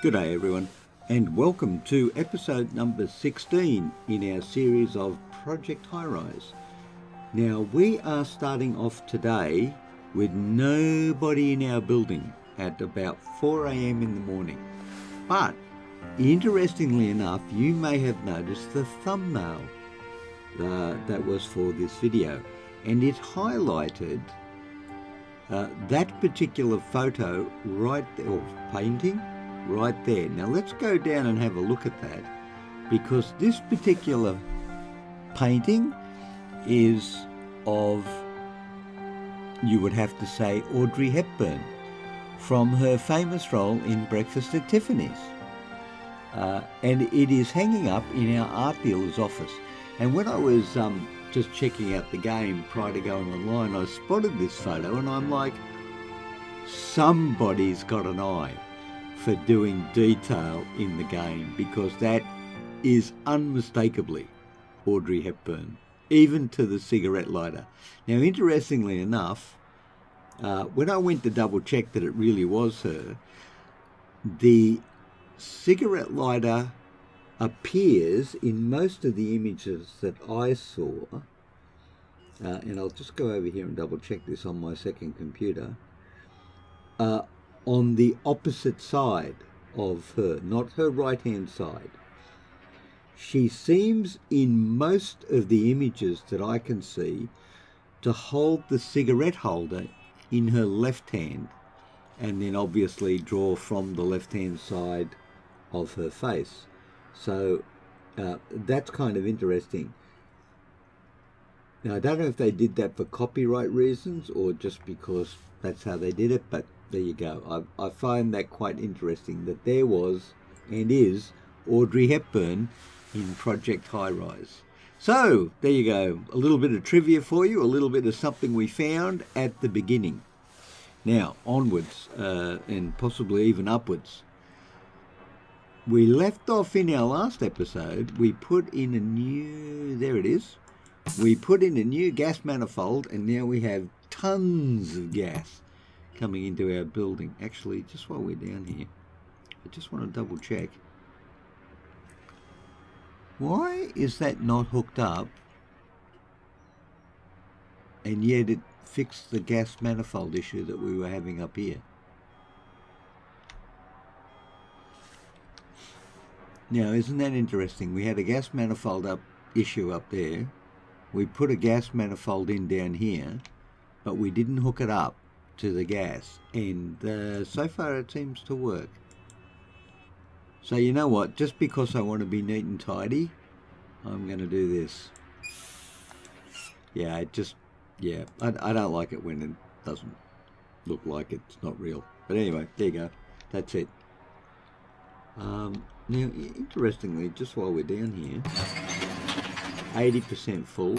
Good day, everyone, and welcome to episode number 16 in our series of Project Highrise. Now, we are starting off today with nobody in our building at about 4 a.m. in the morning. But, interestingly enough, you may have noticed the thumbnail that was for this video, and it highlighted that particular photo right there, or painting, right there. Now let's go down and have a look at that, because this particular painting is of, you would have to say, Audrey Hepburn from her famous role in Breakfast at Tiffany's. And it is hanging up in our art dealer's office. And when I was just checking out the game prior to going online, I spotted this photo and I'm like, somebody's got an eye for doing detail in the game, because that is unmistakably Audrey Hepburn, even to the cigarette lighter. Now, interestingly enough, when I went to double check that it really was her, the cigarette lighter appears in most of the images that I saw, and I'll just go over here and double check this on my second computer, on the opposite side of her, not her right-hand side. She seems in most of the images that I can see to hold the cigarette holder in her left hand, and then obviously draw from the left-hand side of her face. So that's kind of interesting. Now, I don't know if they did that for copyright reasons or just because that's how they did it, but there you go. I find that quite interesting, that there was and is Audrey Hepburn in Project Highrise. So there you go. A little bit of trivia for you, a little bit of something we found at the beginning. Now, onwards and possibly even upwards. We left off in our last episode, we put in a new, there it is. We put in a new gas manifold, and now we have tons of gas coming into our building. Actually, just while we're down here, I just want to double check. Why is that not hooked up, and yet it fixed the gas manifold issue that we were having up here? Now, isn't that interesting? We had a gas manifold issue up there. We put a gas manifold in down here, but we didn't hook it up to the gas, and so far it seems to work. So you know what, just because I want to be neat and tidy, I'm going to do this. Yeah, I don't like it when it doesn't look like it's not real. But anyway, there you go, that's it. Now, interestingly, just while we're down here, 80% full,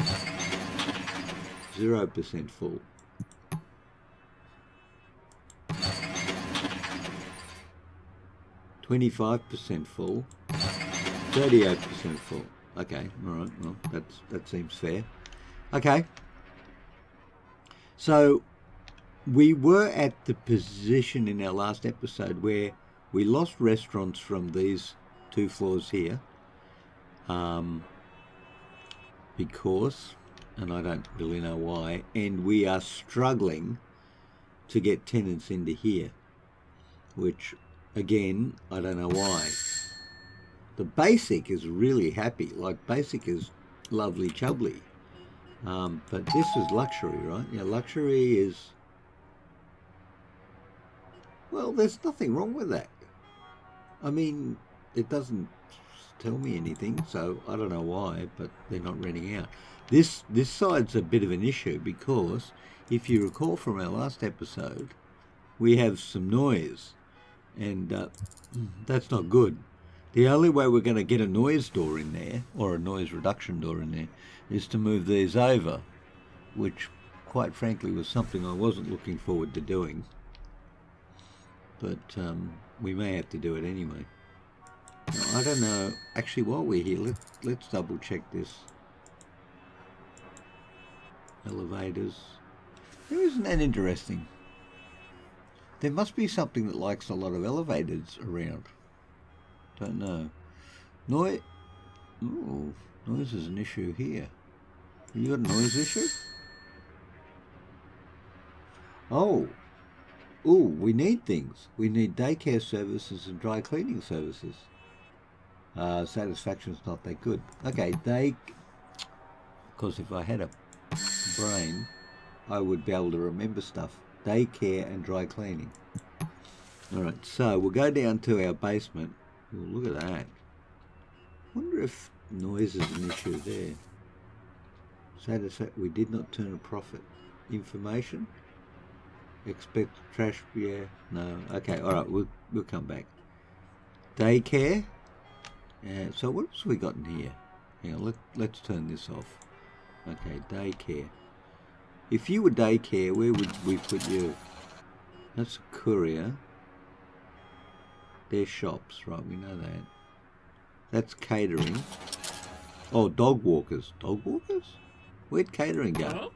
0% full. 25% full, 38% full. Okay, all right, well, that seems fair. Okay, so we were at the position in our last episode where we lost restaurants from these two floors here, because, and I don't really know why, and we are struggling to get tenants into here, which, again, I don't know why. The Basic is really happy, like Basic is lovely chubbly, but this is luxury, right? Yeah, luxury is, well, there's nothing wrong with that. I mean, it doesn't tell me anything, so I don't know why, but they're not renting out. This side's a bit of an issue, because if you recall from our last episode, we have some noise, and that's not good. The only way we're going to get a noise door in there, or a noise reduction door in there, is to move these over, which quite frankly was something I wasn't looking forward to doing, but we may have to do it anyway. Now, I don't know, actually, while we're here, let's double check this. Elevators. Isn't that interesting? There must be something that likes a lot of elevators around. Don't know. Noise. Ooh, noise is an issue here. You got a noise issue? Oh. Ooh, we need things. We need daycare services and dry cleaning services. Satisfaction's not that good. Okay, because if I had a brain, I would be able to remember stuff. Daycare and dry cleaning. Alright, so we'll go down to our basement. Ooh, look at that. Wonder if noise is an issue there. We did not turn a profit. Information? Expect trash, yeah, no. Okay, alright, we'll come back. Daycare? So what else have we got in here? Hang on, let's turn this off. Okay, daycare. If you were daycare, where would we put you? That's a courier. They're shops, right, we know that. That's catering. Oh, dog walkers. Dog walkers? Where'd catering go?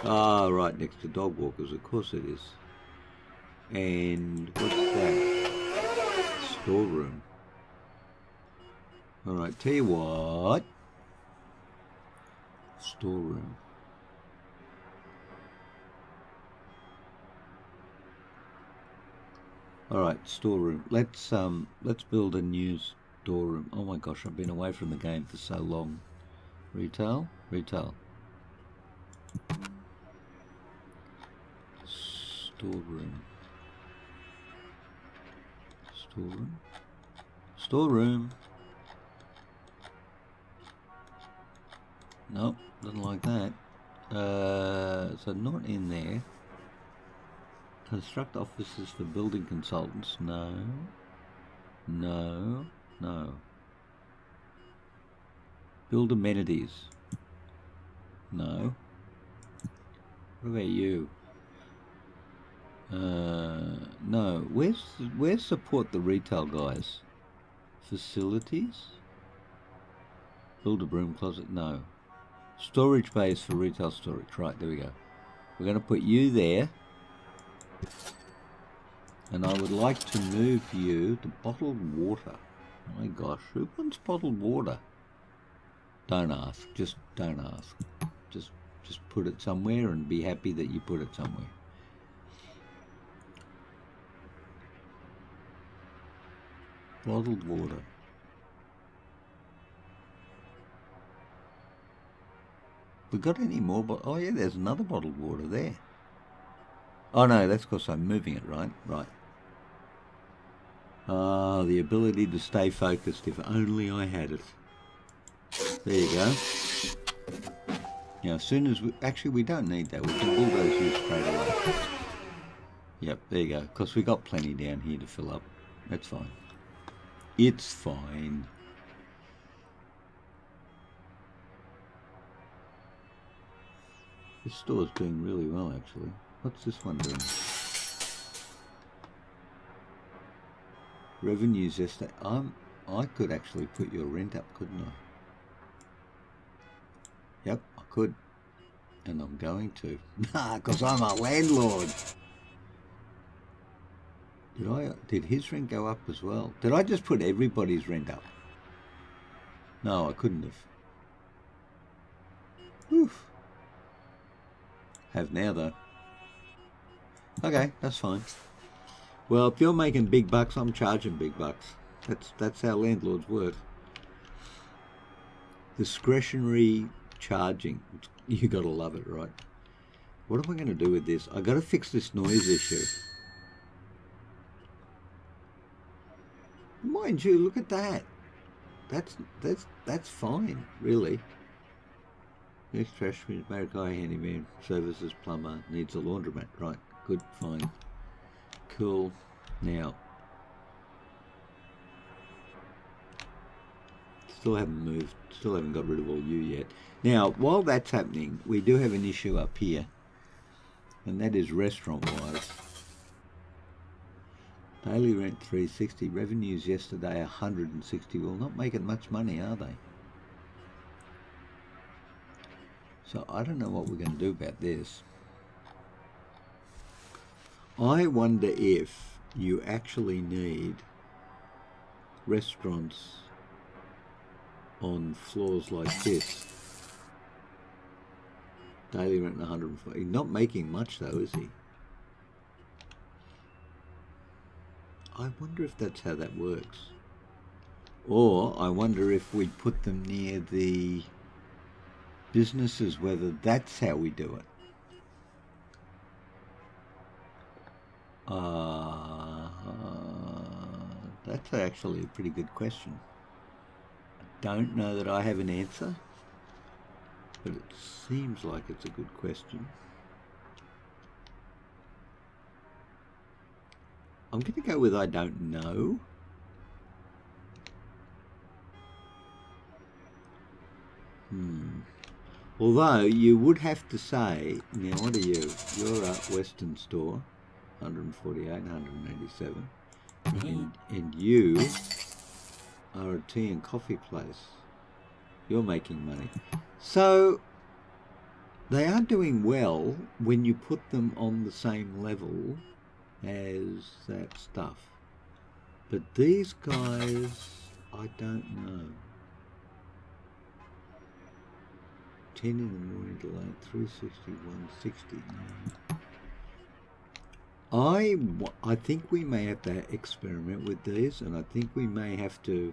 Ah, right next to dog walkers, of course it is. And what's that? Storeroom. Alright, tell you what. Storeroom. Alright, storeroom. Let's build a new storeroom. Oh my gosh, I've been away from the game for so long. Retail? Retail. Storeroom. Storeroom. Storeroom. Nope, doesn't like that. So not in there. Construct offices for building consultants. No. No. No. Build amenities. No. What about you? No. Where's support the retail guys? Facilities? Build a broom closet? No. Storage bays for retail storage. Right, there we go. We're going to put you there. And I would like to move you to bottled water. Oh my gosh, who wants bottled water? Don't ask. Just don't ask. Just put it somewhere and be happy that you put it somewhere. Bottled water. We got any more? Oh yeah, there's another bottled water there. Oh no, that's because I'm moving it, right? Right. Ah, the ability to stay focused. If only I had it. There you go. Now, as soon as we don't need that. We can bulldoze you straight away. Yep, there you go. Because we got plenty down here to fill up. That's fine. It's fine. This store's doing really well, actually. What's this one doing? Revenues yesterday. I could actually put your rent up, couldn't I? Yep, I could. And I'm going to. Nah, because I'm a landlord. Did his rent go up as well? Did I just put everybody's rent up? No, I couldn't have. Oof. Have now, though. Okay, that's fine. Well, if you're making big bucks, I'm charging big bucks. That's how landlords work. Discretionary charging. You gotta love it, right? What am I going to do with this? I got to fix this noise issue. Mind you, look at that. That's fine, really. Next trash guy, handyman, services, plumber, needs a laundromat. Right, good, fine. Cool. Now, still haven't moved, still haven't got rid of all you yet. Now, while that's happening, we do have an issue up here, and that is restaurant-wise. Daily rent 360, revenues yesterday 160. Well, not making much money, are they? So I don't know what we're going to do about this. I wonder if you actually need restaurants on floors like this. Daily rent 140. He's not making much though, is he? I wonder if that's how that works. Or I wonder if we put them near the businesses, whether that's how we do it. That's actually a pretty good question. I don't know that I have an answer, but it seems like it's a good question. I'm going to go with I don't know. Although you would have to say, now what are you? You're a Western store, 148, 187. And you are a tea and coffee place. You're making money. So they are doing well when you put them on the same level as that stuff. But these guys, I don't know. 10 in the morning to late, 360, 160. I think we may have to experiment with these, and I think we may have to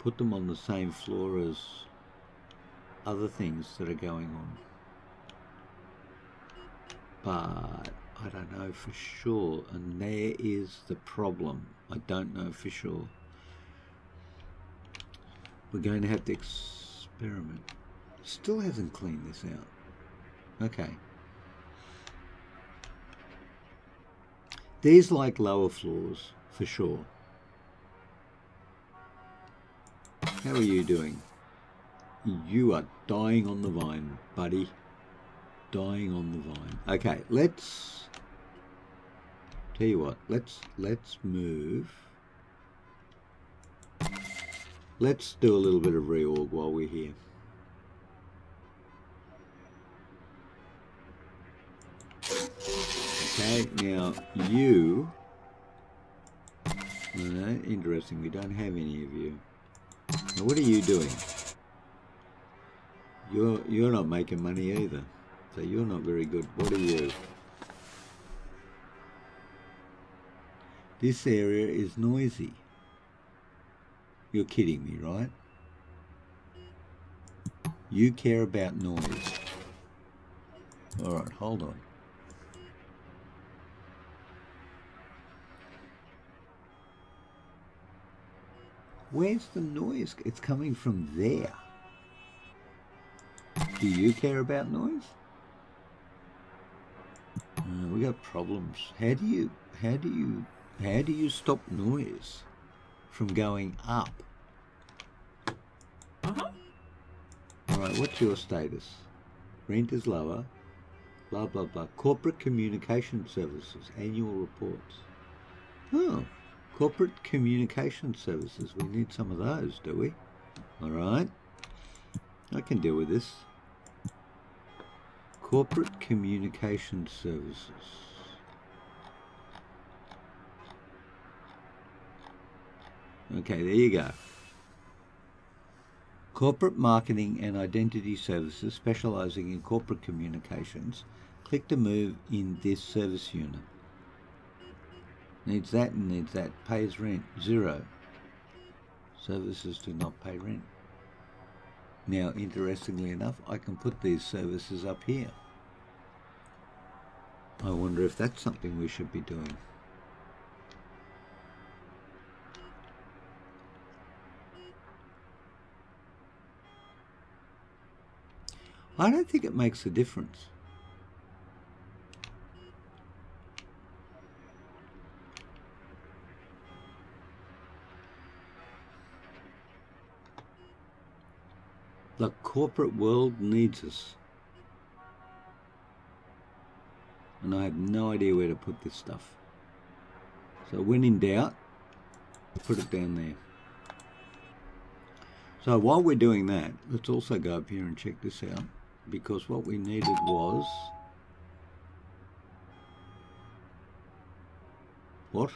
put them on the same floor as other things that are going on. But I don't know for sure, and there is the problem. I don't know for sure. We're going to have to experiment. Still hasn't cleaned this out. Okay. These like lower floors, for sure. How are you doing? You are dying on the vine, buddy. Dying on the vine. Okay, let's... Tell you what, let's move. Let's do a little bit of reorg while we're here. Okay, now you, interesting, we don't have any of you. Now what are you doing? You're not making money either, so you're not very good. What are you? This area is noisy. You're kidding me, right? You care about noise. Alright, hold on. Where's the noise? It's coming from there. Do you care about noise? We got problems. How do you stop noise from going up? Alright, what's your status? Rent is lower. Blah blah blah. Corporate communication services, annual reports. Oh. Corporate communication services. We need some of those, do we? All right. I can deal with this. Corporate communication services. Okay, there you go. Corporate marketing and identity services specializing in corporate communications. Click to move in this service unit. Needs that and needs that. Pays rent. 0. Services do not pay rent. Now, interestingly enough, I can put these services up here. I wonder if that's something we should be doing. I don't think it makes a difference. The corporate world needs us. And I have no idea where to put this stuff. So when in doubt, put it down there. So while we're doing that, let's also go up here and check this out. Because what we needed was... What?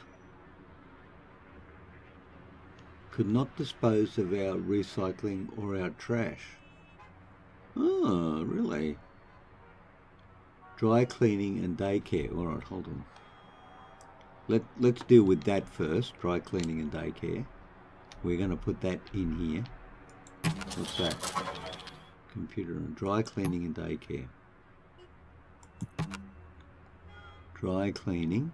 could not dispose of our recycling or our trash. Oh, really? Dry cleaning and daycare. All right, hold on. Let's deal with that first, dry cleaning and daycare. We're going to put that in here. What's that? Computer and dry cleaning and daycare. Dry cleaning.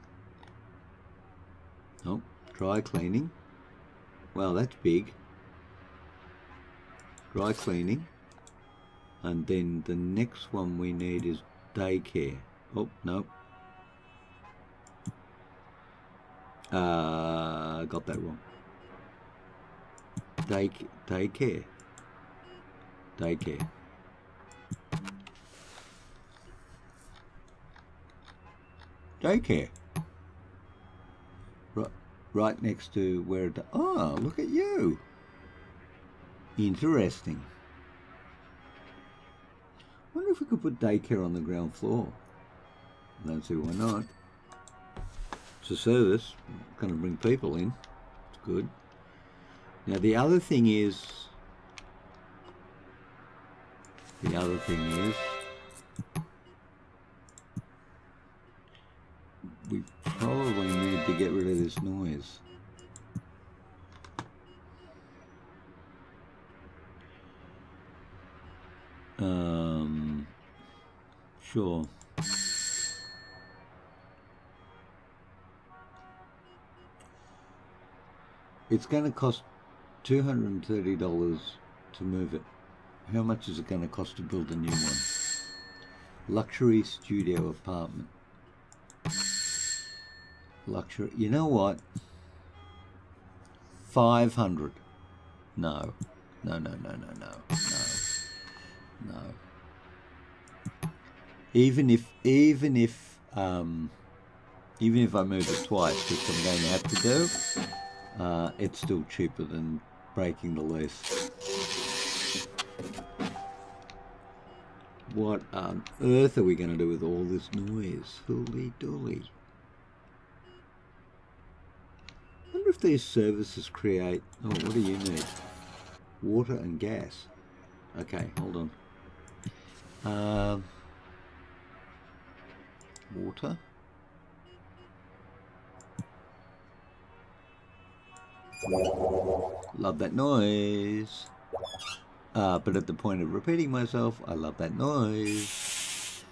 Oh, dry cleaning. Wow, that's big. Dry cleaning. And then the next one we need is daycare. Oh, no. Got that wrong. Daycare. Daycare. Daycare. Right next to where it... Oh, look at you. Interesting. I wonder if we could put daycare on the ground floor. I don't see why not. It's a service. Going to bring people in. It's good. Now the other thing is... we probably need to get rid of this noise. Sure. It's going to cost $230 to move it. How much is it going to cost to build a new one? Luxury studio apartment. Luxury. You know what? 500. No. No. Even if I move it twice, which I'm going to have to do, it's still cheaper than breaking the lease. What on earth are we going to do with all this noise? Holy dolly. I wonder if these services create... Oh, what do you need? Water and gas. Okay, hold on. Water. Love that noise. But at the point of repeating myself, I love that noise.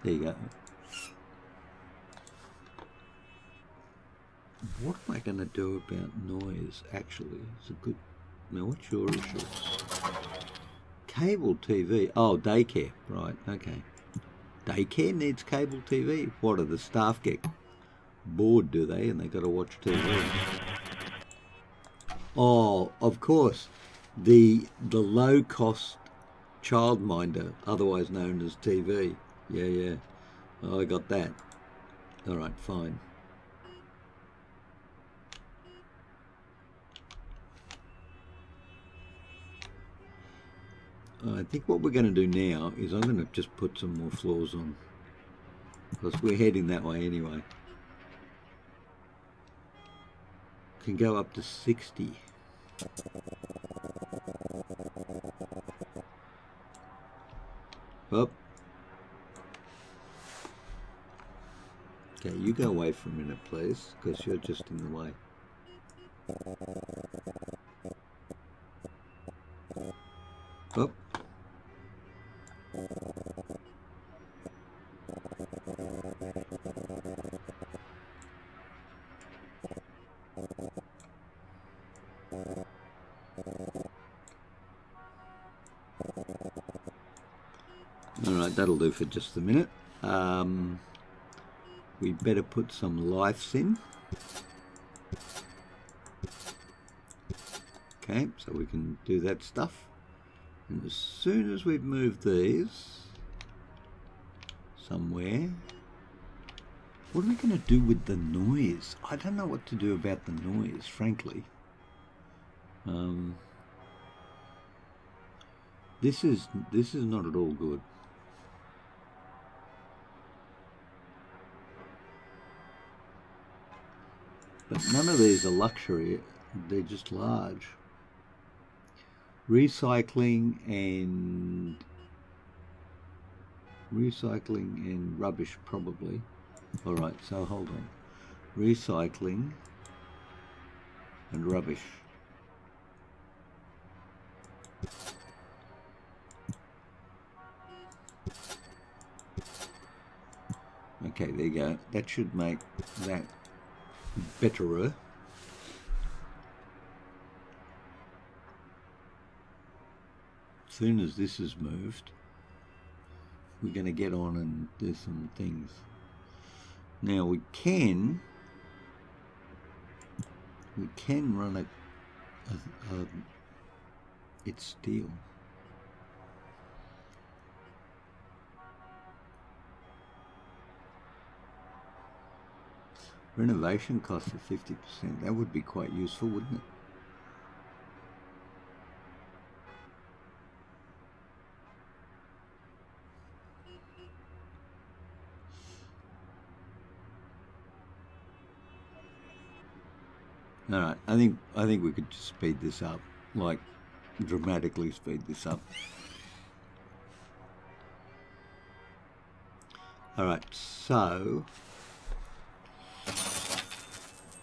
There you go. What am I going to do about noise, actually? It's a good... Now, what's your issue? Cable TV. Oh, daycare. Right, okay. Daycare needs cable TV. What, do the staff get bored, do they? And they got to watch TV. Oh, of course. The low-cost childminder, otherwise known as TV. Yeah. Oh, I got that. All right, fine. I think what we're going to do now is I'm going to just put some more floors on, because we're heading that way anyway. Can go up to 60. Up. Okay, you go away for a minute, please, because you're just in the way. Up. Alright, that'll do for just a minute. We better put some lights in. Okay, so we can do that stuff. And as soon as we've moved these somewhere, what are we going to do with the noise? I don't know what to do about the noise, frankly. This is not at all good. But none of these are luxury. They're just large. Recycling and rubbish, probably. All right, so hold on. Recycling and rubbish. Okay, there you go. That should make that betterer. As soon as this is moved, we're going to get on and do some things. Now we can run a it's steel. Renovation costs of 50%. That would be quite useful, wouldn't it? All right, I think we could just speed this up, like dramatically speed this up. All right, so,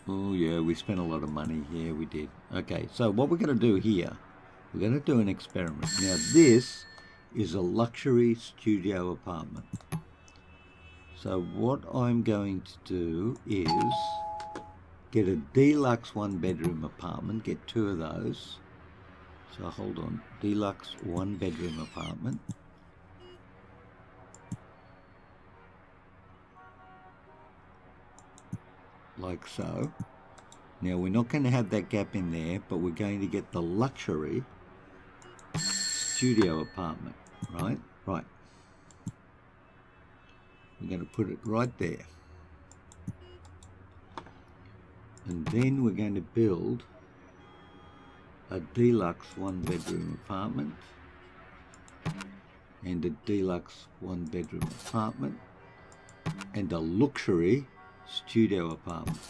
oh yeah, we spent a lot of money here, we did. Okay, so what we're going to do here, we're going to do an experiment. Now this is a luxury studio apartment. So what I'm going to do is get a deluxe 1-bedroom apartment, get 2 of those. So hold on, deluxe 1-bedroom apartment. Like so. Now we're not going to have that gap in there, but we're going to get the luxury studio apartment, right? Right. We're going to put it right there. And then we're going to build a deluxe 1-bedroom apartment and a deluxe 1-bedroom apartment and a luxury studio apartment.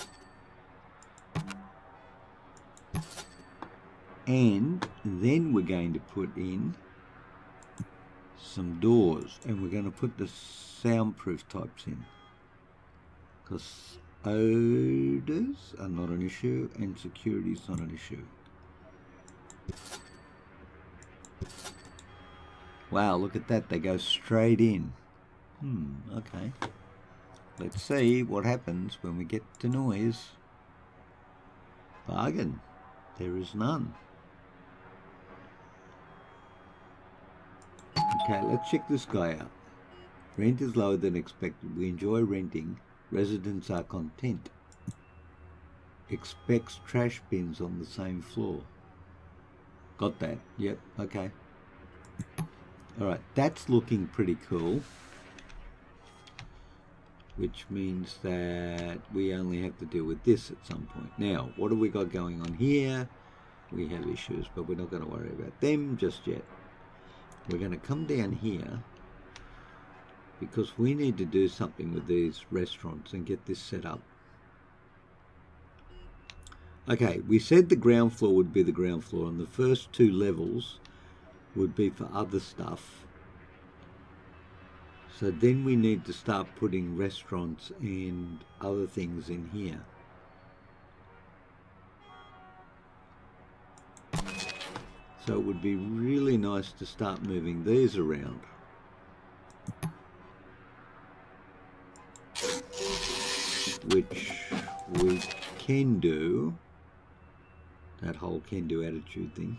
And then we're going to put in some doors, and we're going to put the soundproof types in, because odors are not an issue and security is not an issue. Wow, look at that, they go straight in. Okay. Let's see what happens when we get to noise. Bargain. There is none. Okay, let's check this guy out. Rent is lower than expected. We enjoy renting. Residents are content. Expects trash bins on the same floor. Got that? Yep, okay. Alright, that's looking pretty cool. Which means that we only have to deal with this at some point. Now, what have we got going on here? We have issues, but we're not going to worry about them just yet. We're going to come down here because we need to do something with these restaurants and get this set up. Okay, we said the ground floor would be the ground floor and the first 2 levels would be for other stuff. So then we need to start putting restaurants and other things in here. So it would be really nice to start moving these around. Which we can do. That whole can-do attitude thing.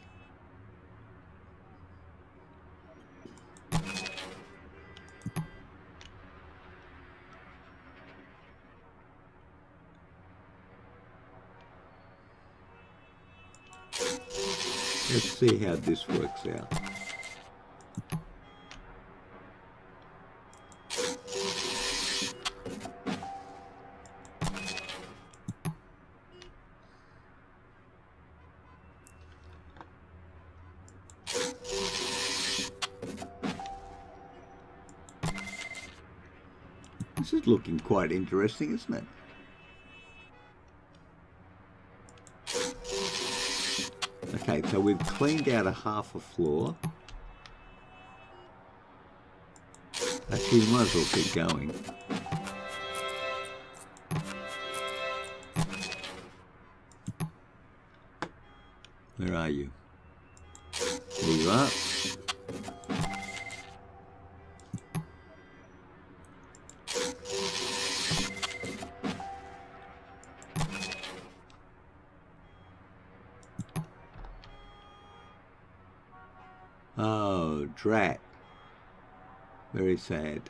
Let's see how this works out. This is looking quite interesting, isn't it? Okay, so we've cleaned out a half a floor. Actually, we might as well keep going. Where are you? There you are. Oh, drat. Very sad.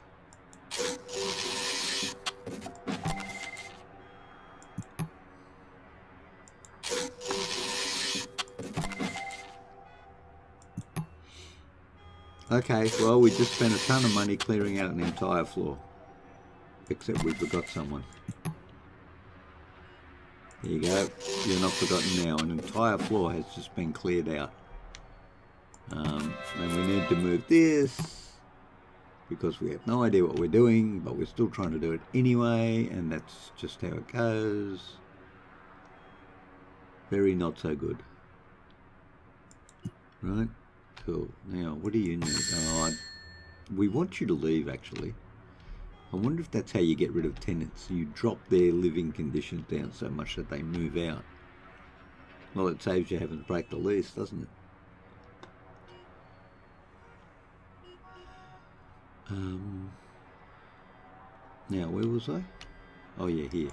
Okay, well, we just spent a ton of money clearing out an entire floor. Except we forgot someone. There you go. You're not forgotten now. An entire floor has just been cleared out. And we need to move this because we have no idea what we're doing, but we're still trying to do it anyway, and that's just how it goes. Very not so good. Right? Cool. Now, what do you need? Oh, we want you to leave, actually. I wonder if that's how you get rid of tenants. You drop their living conditions down so much that they move out. Well, it saves you having to break the lease, doesn't it? Now, where was I? Oh, yeah, here.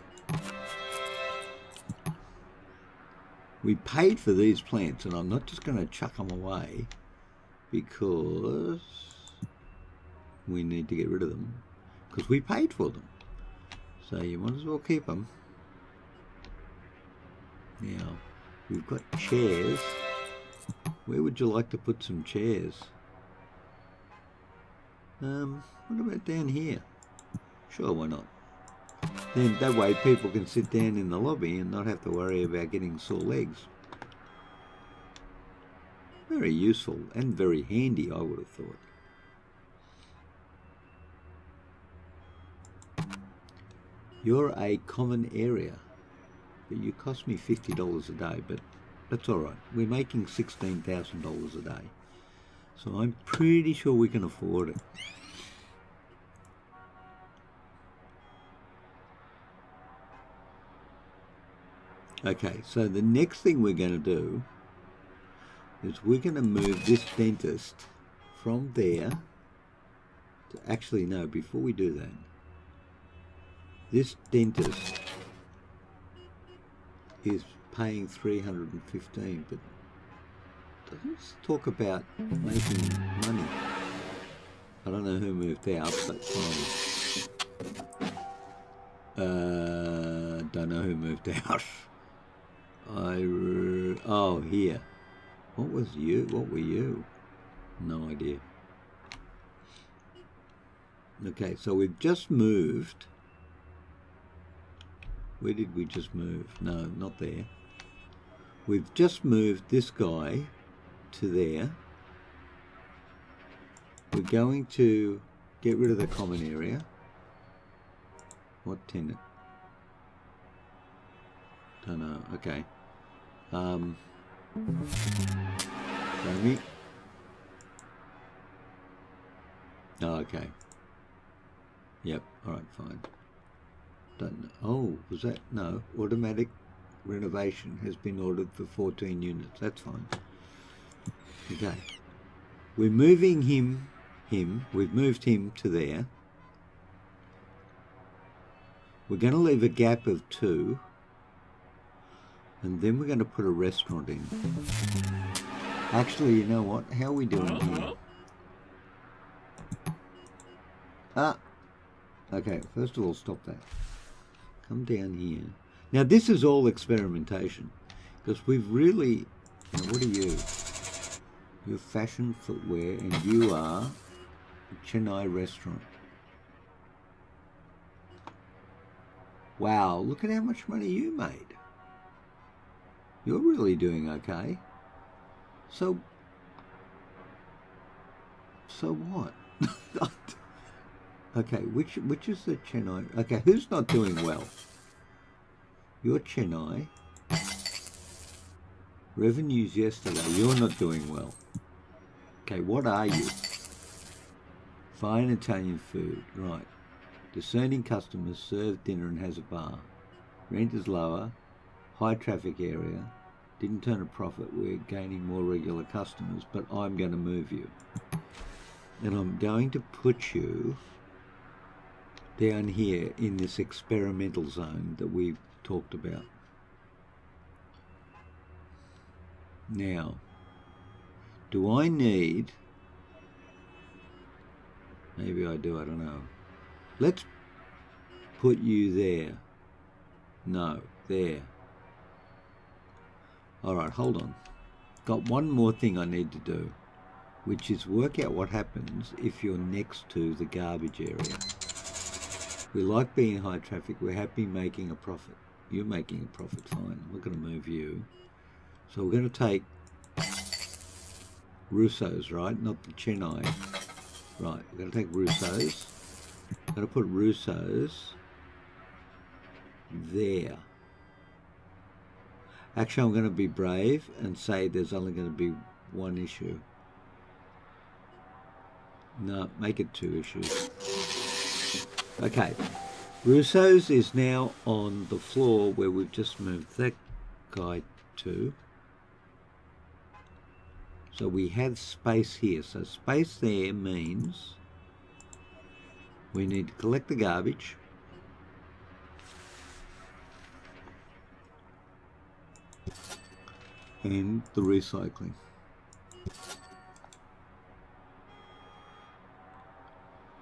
We paid for these plants, and I'm not just going to chuck them away because we need to get rid of them because we paid for them. So you might as well keep them. Now, we've got chairs. Where would you like to put some chairs? What about down here? Sure, why not? Then that way people can sit down in the lobby and not have to worry about getting sore legs. Very useful and very handy, I would have thought. You're a common area, but you cost me $50 a day, but that's all right. We're making $16,000 a day, so I'm pretty sure we can afford it. Okay, so the next thing we're going to do is we're going to move this dentist from there to, actually no, before we do that, this dentist is paying $315, but doesn't talk about making money. I don't know who moved out, but fine. Don't know who moved out. Oh, here. What was you? What were you? No idea. Okay, so we've just moved. Where did we just move? No, not there. We've just moved this guy to there. We're going to get rid of the common area. What tenant? Don't know. Okay. Show me. Oh, okay. Yep. All right. Fine. Don't know. Oh, was that? No. Automatic renovation has been ordered for 14 units. That's fine. Okay. We're moving him. We've moved him to there. We're going to leave a gap of 2. And then we're going to put a restaurant in. Actually, you know what? How are we doing here? Ah. Okay, first of all, stop that. Come down here. Now, this is all experimentation. Because we've really... Now, what are you? You're fashion footwear, and you are a Chennai restaurant. Wow, look at how much money you made. You're really doing okay. So what? Okay, which is the Chennai? Okay, who's not doing well? You're Chennai Revenues yesterday. You're not doing well. Okay, what are you? Fine Italian food. Right. Discerning customers, serve dinner and has a bar. Rent is lower. High traffic area. Didn't turn a profit. We're gaining more regular customers, but I'm going to move you. And I'm going to put you down here in this experimental zone that we've talked about. Now, do I need... Maybe I do, I don't know. Let's put you there. No, there. All right, hold on. Got one more thing I need to do, which is work out what happens if you're next to the garbage area. We like being high traffic. We're happy making a profit. You're making a profit, fine. We're going to move you. So we're going to take Russo's, right? Not the Chennai. Right, we're going to take Russo's. I'm going to put Russo's there. Actually, I'm going to be brave and say there's only going to be one issue. No, make it 2 issues. Okay, Russo's is now on the floor where we've just moved that guy to. So we have space here. So space there means we need to collect the garbage. And the recycling.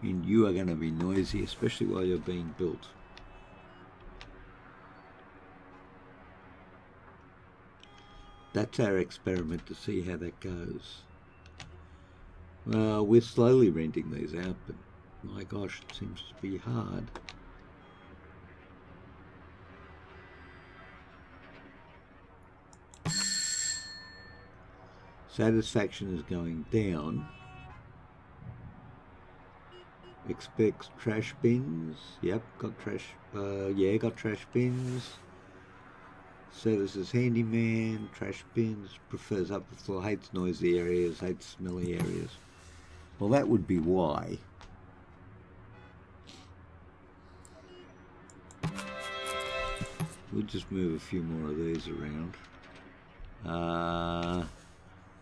And you are going to be noisy, especially while you're being built. That's our experiment to see how that goes. Well, we're slowly renting these out, but my gosh, it seems to be hard. Satisfaction is going down. Expects trash bins. Yep, got trash. Got trash bins. Services handyman. Trash bins. Prefers upper floor. Hates noisy areas. Hates smelly areas. Well, that would be why. We'll just move a few more of these around.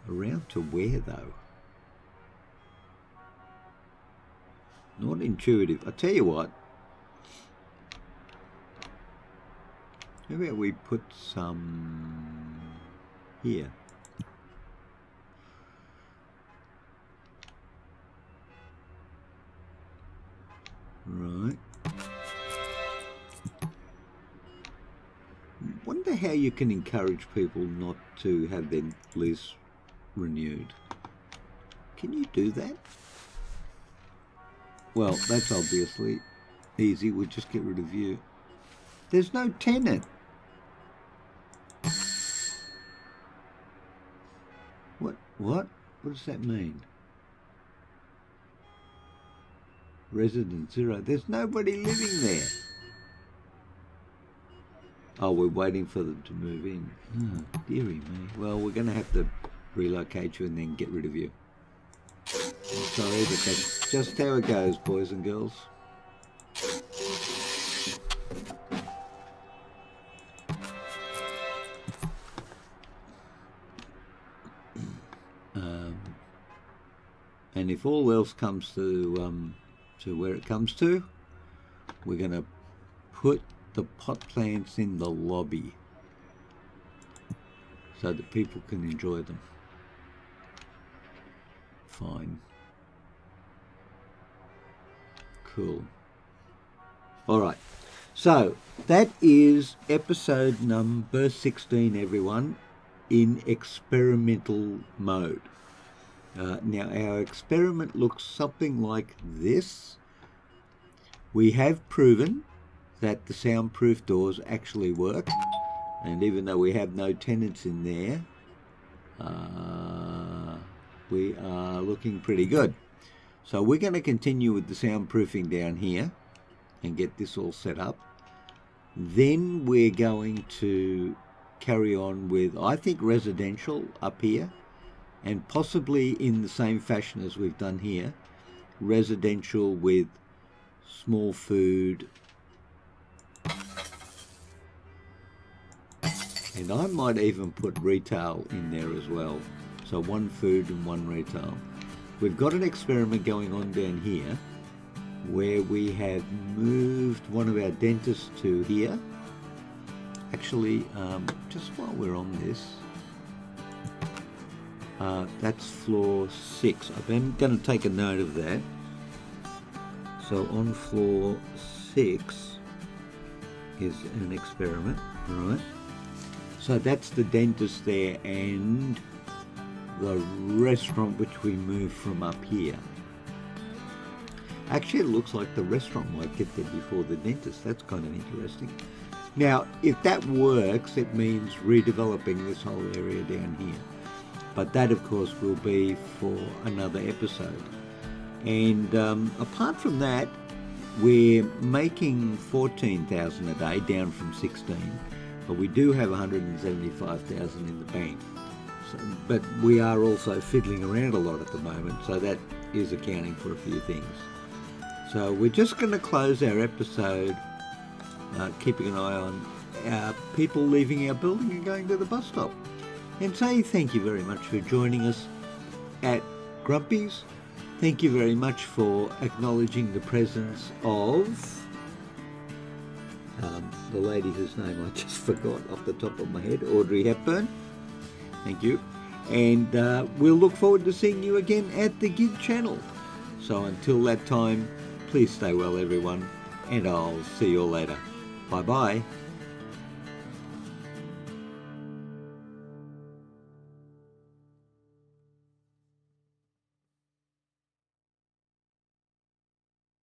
Around to where though? Not intuitive. I tell you what. How about we put some here? Right. Wonder how you can encourage people not to have their lease renewed. Can you do that? Well, that's obviously easy. We'll just get rid of you. There's no tenant. What? What does that mean? Resident 0. There's nobody living there. Oh, we're waiting for them to move in. Oh, dearie me. Well, we're going to have to relocate you and then get rid of you. I'm sorry, but that's just how it goes, boys and girls. And if all else comes to where it comes to, we're going to put the pot plants in the lobby so that people can enjoy them. Fine. Cool. All right. So that is episode number 16, everyone, in experimental mode. Now our experiment looks something like this. We have proven that the soundproof doors actually work, and even though we have no tenants in there, we are looking pretty good. So we're going to continue with the soundproofing down here and get this all set up. Then we're going to carry on with, I think, residential up here, and possibly in the same fashion as we've done here, residential with small food, and I might even put retail in there as well. So one food and one retail. We've got an experiment going on down here where we have moved one of our dentists to here. Actually, just while we're on this, that's floor 6. I'm going to take a note of that. So on floor 6 is an experiment, right? So that's the dentist there and the restaurant which we moved from up here. Actually, it looks like the restaurant might get there before the dentist. That's kind of interesting. Now, if that works, it means redeveloping this whole area down here. But that, of course, will be for another episode. And apart from that, we're making 14,000 a day, down from 16. But we do have 175,000 in the bank. So, but we are also fiddling around a lot at the moment, so that is accounting for a few things. So we're just going to close our episode, keeping an eye on people leaving our building and going to the bus stop. And say thank you very much for joining us at Grumpy's. Thank you very much for acknowledging the presence of the lady whose name I just forgot off the top of my head, Audrey Hepburn. Thank you. And we'll look forward to seeing you again at the Gig channel. So until that time, please stay well, everyone, and I'll see you all later. Bye-bye.